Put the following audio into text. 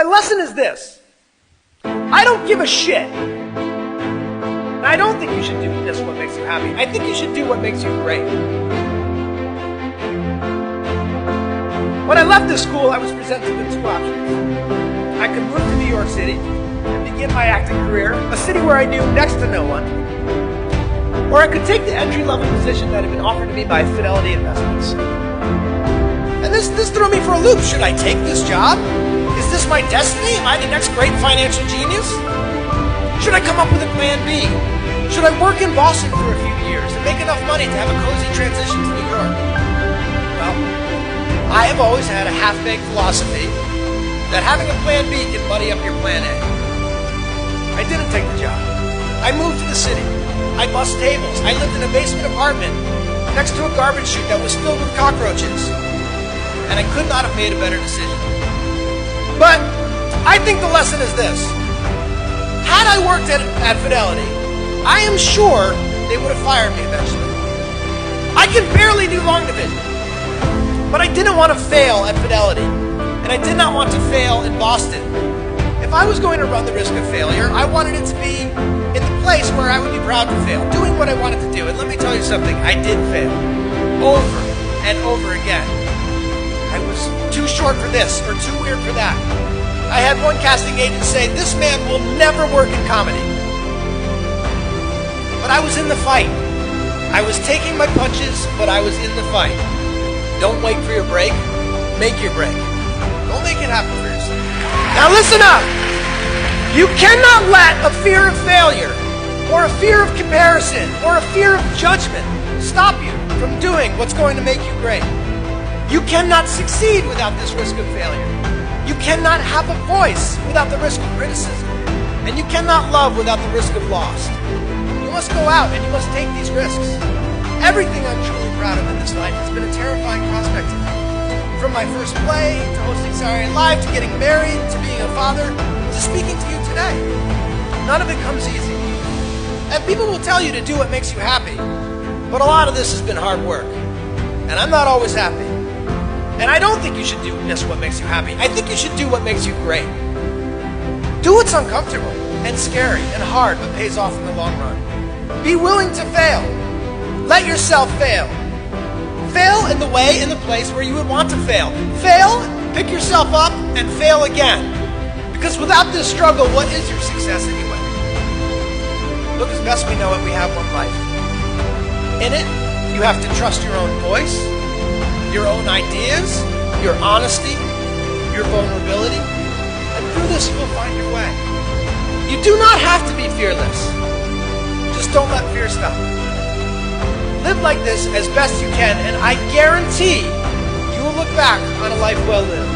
my lesson is this. I don't give a shit. And I don't think you should do this what makes you happy. I think you should do what makes you great. When I left this school, I was presented with two options. I could move to New York City and begin my acting career, a city where I knew next to no one. Or I could take the entry-level position that had been offered to me by Fidelity Investments. And this threw me for a loop. Should I take this job? Is this my destiny? Am I the next great financial genius? Should I come up with a plan B? Should I work in Boston for a few years and make enough money to have a cozy transition to New York? Well, I have always had a half-baked philosophy that having a plan B can muddy up your plan A. I didn't take the job. I moved to the city. I bussed tables. I lived in a basement apartment next to a garbage chute that was filled with cockroaches. And I could not have made a better decision. But I think the lesson is this. Had I worked at Fidelity, I am sure they would have fired me eventually. I can barely do long division. But I didn't want to fail at Fidelity, and I did not want to fail in Boston. If I was going to run the risk of failure, I wanted it to be in the place where I would be proud to fail, doing what I wanted to do. And let me tell you something, I did fail. Over and over again. I was too short for this, or too weird for that. I had one casting agent say, this man will never work in comedy. But I was in the fight. I was taking my punches, but I was in the fight. Don't wait for your break, make your break. Don't make it happen for yourself. Now listen up! You cannot let a fear of failure, or a fear of comparison, or a fear of judgment stop you from doing what's going to make you great. You cannot succeed without this risk of failure. You cannot have a voice without the risk of criticism. And you cannot love without the risk of loss. You must go out and you must take these risks. Everything I'm truly proud of in this life has been a terrifying prospect to me. From my first play, to hosting Saturday Night Live, to getting married, to being a father, to speaking to you today. None of it comes easy. And people will tell you to do what makes you happy. But a lot of this has been hard work. And I'm not always happy. And I don't think you should do just what makes you happy. I think you should do what makes you great. Do what's uncomfortable and scary and hard, but pays off in the long run. Be willing to fail. Let yourself fail. Fail in the way, in the place where you would want to fail. Fail, pick yourself up, and fail again. Because without this struggle, what is your success anyway? Look, as best we know it, we have one life. In it, you have to trust your own voice, your own ideas, your honesty, your vulnerability, and through this you will find your way. You do not have to be fearless. Just don't let fear stop. Live like this as best you can, and I guarantee you will look back on a life well lived.